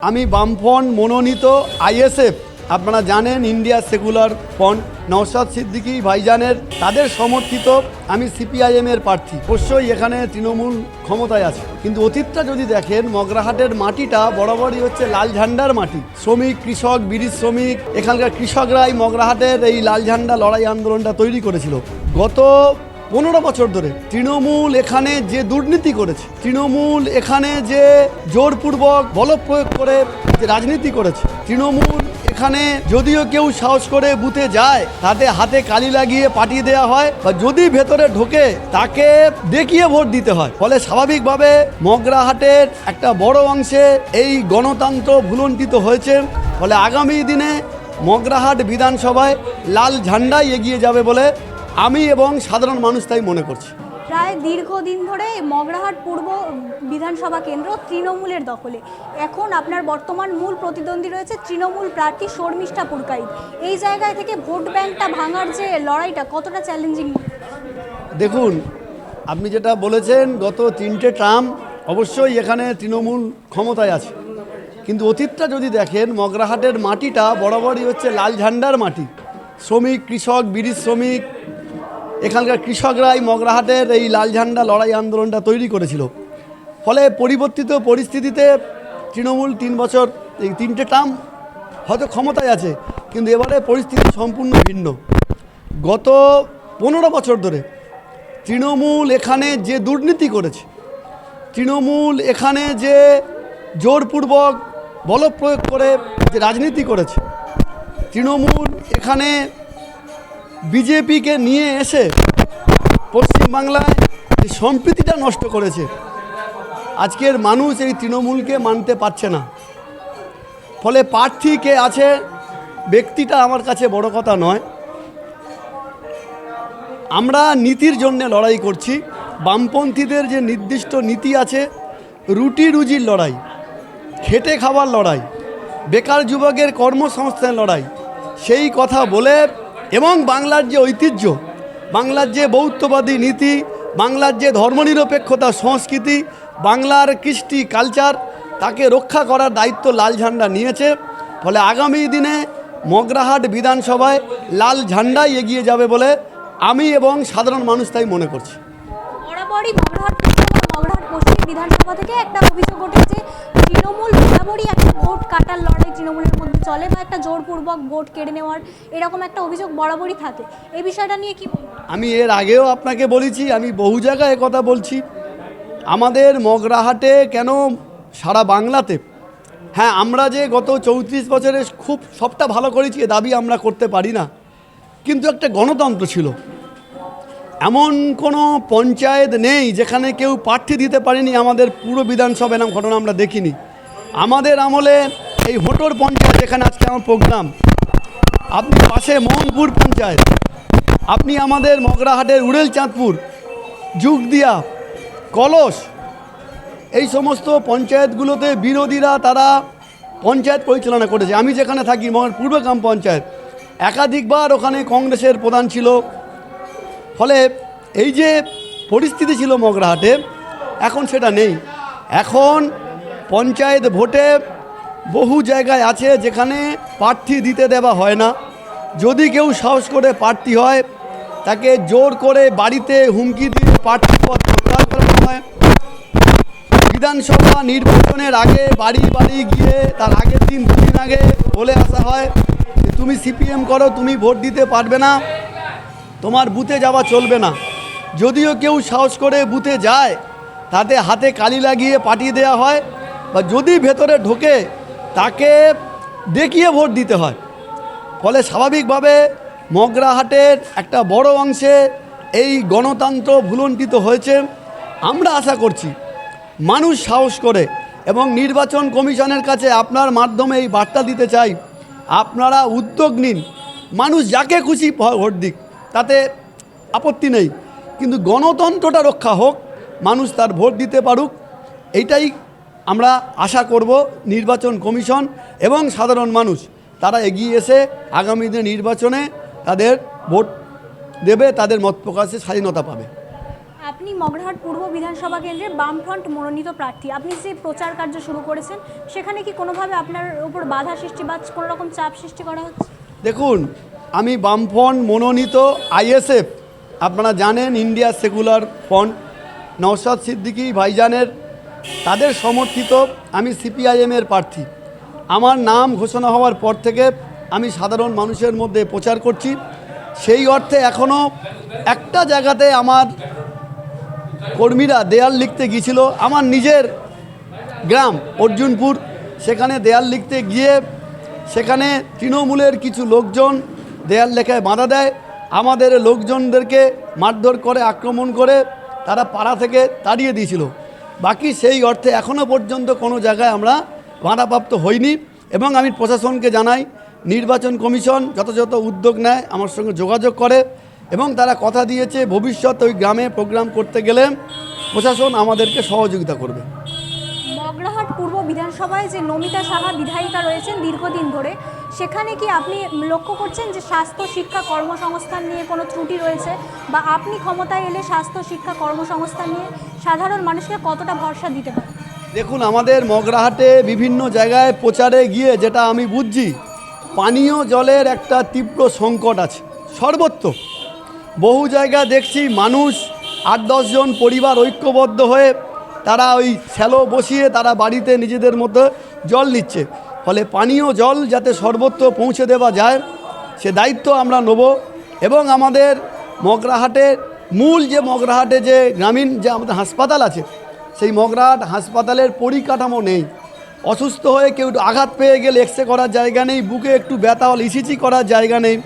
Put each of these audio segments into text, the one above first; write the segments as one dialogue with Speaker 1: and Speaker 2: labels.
Speaker 1: আমি বামফ্রন্ট মনোনীত আইএসএফ আপনারা জানেন India secular front Naushad Siddiqui ভাইজানের তাদের সমর্থিত আমি সিপিআইএম এর প্রার্থী। অবশ্যই এখানে তৃণমূল ক্ষমতায় আছে, কিন্তু অতীতটা যদি দেখেন মগরাহাটের মাটিটা বরাবরই হচ্ছে লাল ঝান্ডার মাটি। শ্রমিক, কৃষক, বিড়ি শ্রমিক, এখানকার কৃষকরাই মগরাহাটের এই লাল ঝান্ডা লড়াই আন্দোলনটা তৈরি করেছিল। গত 15 বছর ধরে তৃণমূল এখানে যে দুর্নীতি করেছে, তৃণমূল এখানে যে জোরপূর্বক বল প্রয়োগ করে যে রাজনীতি করেছে, তৃণমূল এখানে যদিও কেউ সাহস করে বুথে যায় তাতে হাতে কালি লাগিয়ে পাঠিয়ে দেওয়া হয়, বা যদি ভেতরে ঢোকে তাকে দেখিয়ে ভোট দিতে হয়। ফলে স্বাভাবিকভাবে মগরাহাটের একটা বড় অংশে এই গণতন্ত্র ভুলণ্ঠিত হয়েছে। ফলে আগামী দিনে মগরাহাট বিধানসভায় লাল ঝান্ডাই এগিয়ে যাবে বলে আমি এবং সাধারণ মানুষ তাই মনে করছি।
Speaker 2: প্রায় দীর্ঘদিন ধরে মগরাহাট পূর্ব বিধানসভা কেন্দ্র তৃণমূলের দখলে। এখন আপনার বর্তমান মূল প্রতিদ্বন্দ্বী রয়েছে তৃণমূল প্রার্থী শর্মিষ্ঠা পুরকাইত। এই জায়গায় থেকে ভোট ব্যাংকটা ভাঙার যে লড়াইটা কতটা চ্যালেঞ্জিং?
Speaker 1: দেখুন, আপনি যেটা বলেছেন গত 3টে টার্ম অবশ্যই এখানে তৃণমূল ক্ষমতায় আছে, কিন্তু অতীতটা যদি দেখেন মগরাহাটের মাটিটা বরাবরই হচ্ছে লাল ঝান্ডার মাটি। শ্রমিক, কৃষক, বিড়ি শ্রমিক, এখানকার কৃষকরাই মগরাহাটের এই লাল ঝান্ডা লড়াই আন্দোলনটা তৈরি করেছিল। ফলে পরিবর্তিত পরিস্থিতিতে তৃণমূল 3 বছর এই 3টে টার্ম হয়তো ক্ষমতায় আছে, কিন্তু এবারে পরিস্থিতি সম্পূর্ণ ভিন্ন। গত 15 বছর ধরে তৃণমূল এখানে যে দুর্নীতি করেছে, তৃণমূল এখানে যে জোরপূর্বক বল প্রয়োগ করে যে রাজনীতি করেছে, তৃণমূল এখানে বিজেপিকে নিয়ে এসে পশ্চিমবাংলায় সম্প্রীতিটা নষ্ট করেছে। আজকের মানুষ এই তৃণমূলকে মানতে পারছে না। ফলে প্রার্থী কে আছে ব্যক্তিটা আমার কাছে বড় কথা নয়, আমরা নীতির জন্য লড়াই করছি। বামপন্থীদের যে নির্দিষ্ট নীতি আছে, রুটি রুজির লড়াই, খেটে খাবার লড়াই, বেকার যুবকের কর্মসংস্থানের লড়াই, সেই কথা বলে এবং বাংলার যে ঐতিহ্য, বাংলার যে বৌদ্ধবাদী নীতি, বাংলার যে ধর্মনিরপেক্ষতা সংস্কৃতি, বাংলার কৃষ্টি কালচার, তাকে রক্ষা করার দায়িত্ব লাল ঝান্ডা নিয়েছে। ফলে আগামী দিনে মগরাহাট বিধানসভায় লাল ঝান্ডাই এগিয়ে যাবে বলে আমি এবং সাধারণ মানুষ তাই মনে করছি।
Speaker 2: বরাবরই মগরাহাট পশ্চিম বিধানসভা থেকে একটা অভিযোগ ওঠেছে তৃণমূল বরাবরই একটা ভোট কাটার লড়াই তৃণমূলের মধ্যে চলে, বা একটা জোরপূর্বক ভোট কেড়ে নেওয়ার এরকম একটা অভিযোগ বরাবরই থাকে। এই বিষয়টা নিয়ে কি?
Speaker 1: আমি এর আগেও আপনাকে বলেছি, আমি বহু জায়গায় কথা বলছি, আমাদের মগরাহাটে কেন সারা বাংলাতে, হ্যাঁ আমরা যে গত 34 বছরে খুব সবটা ভালো করেছি এ দাবি আমরা করতে পারি না, কিন্তু একটা গণতন্ত্র ছিল। এমন কোনো পঞ্চায়েত নেই যেখানে কেউ প্রার্থী দিতে পারেনি আমাদের পুরো বিধানসভা, এরকম ঘটনা আমরা দেখিনি। আমাদের আমলে এই হোটর পঞ্চায়েত, যেখানে আজকে আমার প্রোগ্রাম, আপনি পাশে মোহনপুর পঞ্চায়েত, আপনি আমাদের মগরাহাটের উড়েলচাঁদপুর, যুগদিয়া, কলস, এই সমস্ত পঞ্চায়েতগুলোতে বিরোধীরা তারা পঞ্চায়েত পরিচালনা করেছে। আমি যেখানে থাকি পূর্ব গ্রাম পঞ্চায়েত, একাধিকবার ওখানে কংগ্রেসের প্রধান ছিল। ফলে এই যে পরিস্থিতি ছিল মগরাহাটে, এখন সেটা নেই। এখন পঞ্চায়েত ভোটে বহু জায়গায় আছে যেখানে প্রার্থী দিতে দেওয়া হয় না। যদি কেউ সাহস করে প্রার্থী হয় তাকে জোর করে বাড়িতে হুমকি দিয়ে প্রার্থী পদ প্রত্যাহার করানো হয়। বিধানসভা নির্বাচনের আগে বাড়ি বাড়ি গিয়ে তার আগের দিন 2 দিন আগে বলে আসা হয় যে তুমি সিপিএম করো, তুমি ভোট দিতে পারবে না, তোমার বুথে যাওয়া চলবে না। যদিও কেউ সাহস করে বুথে যায় তাতে হাতে কালি লাগিয়ে পাঠিয়ে দেওয়া হয়, বা যদি ভেতরে ঢোকে তাকে দেখিয়ে ভোট দিতে হয়। ফলে স্বাভাবিকভাবে মগরাহাটের একটা বড় অংশে এই গণতন্ত্র ভুলণ্ঠিত হয়েছে। আমরা আশা করছি মানুষ সাহস করে, এবং নির্বাচন কমিশনের কাছে আপনার মাধ্যমে এই বার্তা দিতে চাই, আপনারা উদ্যোগ নিন, মানুষ যাকে খুশি ভোট দিক, তাতে আপত্তি নেই, কিন্তু গণতন্ত্রটা রক্ষা হোক, মানুষ তার ভোট দিতে পারুক, এইটাই আমরা আশা করব। নির্বাচন কমিশন এবং সাধারণ মানুষ তারা এগিয়ে এসে আগামী দিনে নির্বাচনে তাদের ভোট দেবে, তাদের মত প্রকাশের স্বাধীনতা পাবে।
Speaker 2: আপনি মগরাহাট পূর্ব বিধানসভা কেন্দ্রের বামফ্রন্ট মনোনীত প্রার্থী, আপনি যে প্রচার কার্য শুরু করেছেন সেখানে কি কোনোভাবে আপনার উপর বাধা সৃষ্টি বা কোনো রকম চাপ সৃষ্টি করা হচ্ছে?
Speaker 1: দেখুন, আমি বামফ্রন্ট মনোনীত আইএসএফ, আপনারা জানেন India secular front, Naushad Siddiqui ভাইজানের তাদের সমর্থিত আমি সিপিআইএমের প্রার্থী। আমার নাম ঘোষণা হওয়ার পর থেকে আমি সাধারণ মানুষের মধ্যে প্রচার করছি। সেই অর্থে এখনও একটা জায়গাতে আমার কর্মীরা দেয়াল লিখতে গিয়েছিল, আমার নিজের গ্রাম অর্জুনপুর, সেখানে দেয়াল লিখতে গিয়ে সেখানে তৃণমূলের কিছু লোকজন দেয়াল লেখায় বাধা দেয়, আমাদের লোকজনদেরকে মারধর করে আক্রমণ করে তারা পাড়া থেকে তাড়িয়ে দিয়েছিল। বাকি সেই অর্থে এখনও পর্যন্ত কোনো জায়গায় আমরা বাধাপ্রাপ্ত হইনি এবং আমি প্রশাসনকে জানাই, নির্বাচন কমিশন যথাযথ উদ্যোগ নেয়, আমার সঙ্গে যোগাযোগ করে এবং তারা কথা দিয়েছে ভবিষ্যতে ওই গ্রামে প্রোগ্রাম করতে গেলে প্রশাসন আমাদেরকে সহযোগিতা করবে।
Speaker 2: মগরাহাট পূর্ব বিধানসভায় যে নমিতা সাহা বিধায়িকা রয়েছেন দীর্ঘদিন ধরে, সেখানে কি আপনি লক্ষ্য করছেন যে স্বাস্থ্য শিক্ষা কর্মসংস্থান নিয়ে কোনো ত্রুটি রয়েছে, বা আপনি ক্ষমতায় এলে স্বাস্থ্য শিক্ষা কর্মসংস্থান নিয়ে সাধারণ মানুষকে কতটা ভরসা দিতে পারেন?
Speaker 1: দেখুন, আমাদের মগরাহাটে বিভিন্ন জায়গায় প্রচারে গিয়ে যেটা আমি বুঝছি, পানীয় জলের একটা তীব্র সংকট আছে সর্বত্র। বহু জায়গা দেখছি মানুষ 8-10 জন পরিবার ঐক্যবদ্ধ হয়ে তারা ওই শ্যালো বসিয়ে তারা বাড়িতে নিজেদের মধ্যে জল নিচ্ছে। ফলে পানীয় জল যাতে সর্বত্র পৌঁছে দেওয়া যায় সে দায়িত্ব আমরা নেব। এবং আমাদের মগরাহাটের মূল যে মগরাহাটে যে গ্রামীণ যে আমাদের হাসপাতাল আছে, সেই মগরাহাট হাসপাতালের পরিকাঠামো নেই। অসুস্থ হয়ে কেউ আঘাত পেয়ে গেলে এক্সরে করার জায়গা নেই, বুকে একটু ব্যথা হলে ইসিজি করার জায়গা নেই,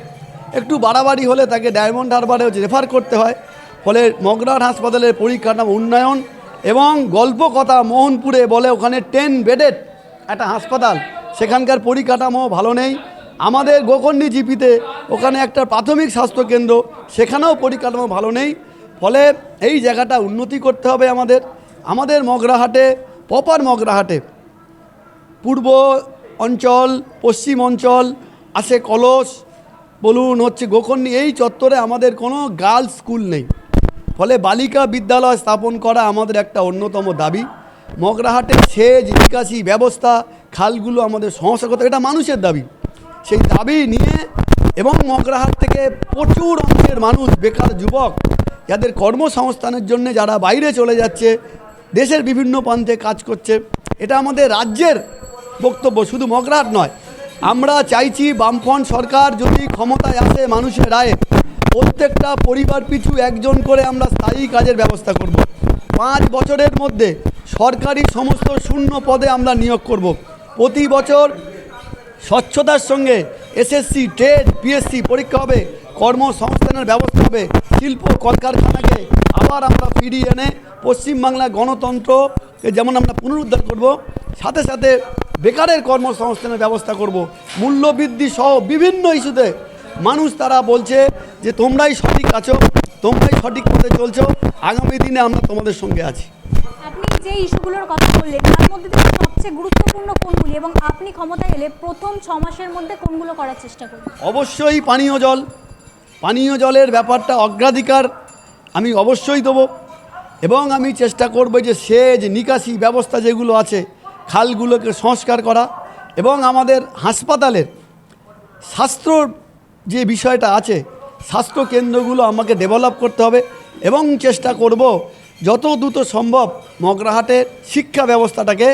Speaker 1: একটু বাড়াবাড়ি হলে তাকে ডায়মন্ড হারবারে রেফার করতে হয়। ফলে মগরাহাট হাসপাতালের পরিকাঠামো উন্নয়ন এবং গল্প কথা মোহনপুরে বলে ওখানে 10 বেডেড একটা হাসপাতাল, সেখানকার পরিকাঠামো ভালো নেই। আমাদের গোকর্ণী জিপিতে ওখানে একটা প্রাথমিক স্বাস্থ্যকেন্দ্র, সেখানেও পরিকাঠামো ভালো নেই। ফলে এই জায়গাটা উন্নতি করতে হবে আমাদের মগরাহাটে, প্রপার মগরাহাটে পূর্ব অঞ্চল, পশ্চিম অঞ্চল আছে, কলস বলুন হচ্ছে গোকর্ণী, এই চত্বরে আমাদের কোনো গার্লস স্কুল নেই। ফলে বালিকা বিদ্যালয় স্থাপন করা আমাদের একটা অন্যতম দাবি। মগরাহাটের সেচ নিকাশি ব্যবস্থা, খালগুলো আমাদের সংস্কার, এটা মানুষের দাবি। সেই দাবি নিয়ে এবং মগরাহাট থেকে প্রচুর অংশের মানুষ, বেকার যুবক যাদের কর্মসংস্থানের জন্য যারা বাইরে চলে যাচ্ছে, দেশের বিভিন্ন প্রান্তে কাজ করছে, এটা আমাদের রাজ্যের বক্তব্য, শুধু মগরাহাট নয়। আমরা চাইছি বামফ্রন্ট সরকার যদি ক্ষমতায় আসে মানুষের রায়ে, প্রত্যেকটা পরিবার পিছু একজন করে আমরা স্থায়ী কাজের ব্যবস্থা করব। 5 বছরের মধ্যে সরকারি সমস্ত শূন্য পদে আমরা নিয়োগ করব। প্রতি বছর স্বচ্ছতার সঙ্গে এসএসসি, টেট, পিএসসি পরীক্ষা হবে, কর্মসংস্থানের ব্যবস্থা হবে, শিল্প কলকারখানাকে আবার আমরা ফিরিয়ে এনে পশ্চিমবাংলা গণতন্ত্রকে যেমন আমরা পুনরুদ্ধার করব, সাথে সাথে বেকারের কর্মসংস্থানের ব্যবস্থা করব। মূল্যবৃদ্ধি সহ বিভিন্ন ইস্যুতে মানুষ তারা বলছে যে তোমরাই সঠিক আছো, তোমরাই সঠিক পথে চলছো, আগামী দিনে আমরা তোমাদের সঙ্গে আছি।
Speaker 2: আপনি যে ইস্যুগুলোর কথা বললেন তার মধ্যে থেকে সবচেয়ে গুরুত্বপূর্ণ কোনগুলি, এবং আপনি ক্ষমতায় এলে প্রথম 6 মাসের মধ্যে কোনগুলো করার চেষ্টা করবেন?
Speaker 1: অবশ্যই পানীয় জলের ব্যাপারটা অগ্রাধিকার আমি অবশ্যই দেবো। এবং আমি চেষ্টা করব যে সেচ নিকাশি ব্যবস্থা যেগুলো আছে খালগুলোকে সংস্কার করা, এবং আমাদের হাসপাতালের স্বাস্থ্যর যে বিষয়টা আছে স্বাস্থ্য কেন্দ্রগুলো আমাকে ডেভেলপ করতে হবে। এবং চেষ্টা করব যত দ্রুত সম্ভব মগরাহাটের শিক্ষা ব্যবস্থাটাকে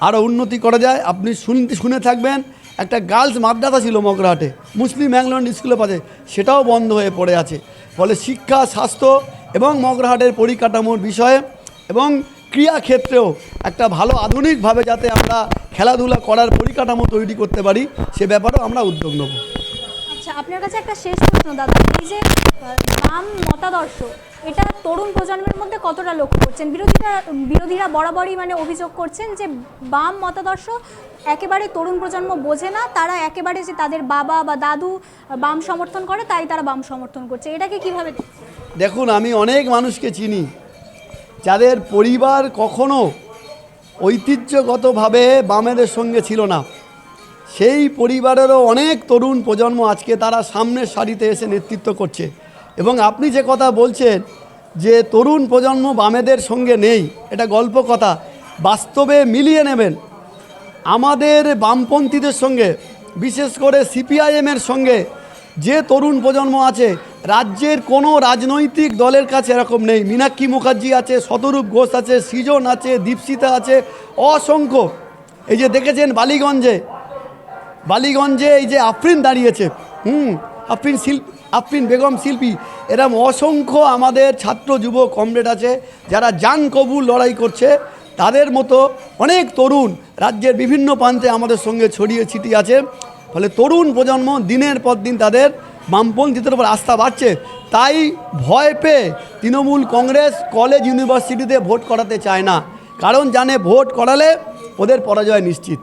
Speaker 1: আরও উন্নতি করা যায়। আপনি শুনে থাকবেন একটা গার্লস মাদ্রাসা ছিল মগরাহাটে, মুসলিম ইংল্যান্ড স্কুলের পাশে, সেটাও বন্ধ হয়ে পড়ে আছে। ফলে শিক্ষা, স্বাস্থ্য এবং মগরাহাটের পরিকাঠামোর বিষয়ে এবং ক্রীড়া ক্ষেত্রেও একটা ভালো আধুনিকভাবে যাতে আমরা খেলাধুলা করার পরিকাঠামো তৈরি করতে পারি, সে ব্যাপারেও আমরা উদ্যোগ নেব।
Speaker 2: আচ্ছা, আপনার কাছে একটা শেষ প্রশ্ন দাদা, এই যে বাম মতাদর্শ, এটা তরুণ প্রজন্মের মধ্যে কতটা লক্ষ্য করছেন? বিরোধীরা বরাবরই অভিযোগ করছেন যে বাম মতাদর্শ একেবারে তরুণ প্রজন্ম বোঝে না, তারা একেবারে যে তাদের বাবা বা দাদু বাম সমর্থন করে তাই তারা বাম সমর্থন করছে, এটাকে কিভাবে?
Speaker 1: দেখুন, আমি অনেক মানুষকে চিনি যাদের পরিবার কখনো ঐতিহ্যগতভাবে বামেদের সঙ্গে ছিল না, সেই পরিবারেরও অনেক তরুণ প্রজন্ম আজকে তারা সামনের সারিতে এসে নেতৃত্ব করছে। এবং আপনি যে কথা বলছেন যে তরুণ প্রজন্ম বামেদের সঙ্গে নেই, এটা গল্প কথা, বাস্তবে মিলিয়ে নেবেন। আমাদের বামপন্থীদের সঙ্গে, বিশেষ করে সিপিআইএমের সঙ্গে যে তরুণ প্রজন্ম আছে, রাজ্যের কোনো রাজনৈতিক দলের কাছে এরকম নেই। মীনাক্ষী মুখার্জি আছে, শতরূপ ঘোষ আছে, সৃজন আছে, দীপশিতা আছে, অসংখ্য। এই যে দেখেছেন বালিগঞ্জে এই যে আফরিন দাঁড়িয়েছে, আফরিন বেগম শিল্পী, এরম অসংখ্য আমাদের ছাত্র যুব কমরেড আছে যারা জান কবুল লড়াই করছে। তাদের মতো অনেক তরুণ রাজ্যের বিভিন্ন প্রান্তে আমাদের সঙ্গে ছড়িয়ে ছিটিয়ে আছে। ফলে তরুণ প্রজন্ম দিনের পর দিন তাদের বামপন্থীদের উপর আস্থা বাড়ছে। তাই ভয় পেয়ে তৃণমূল কংগ্রেস কলেজ ইউনিভার্সিটিতে ভোট করাতে চায় না, কারণ জানে ভোট করালে ওদের পরাজয় নিশ্চিত।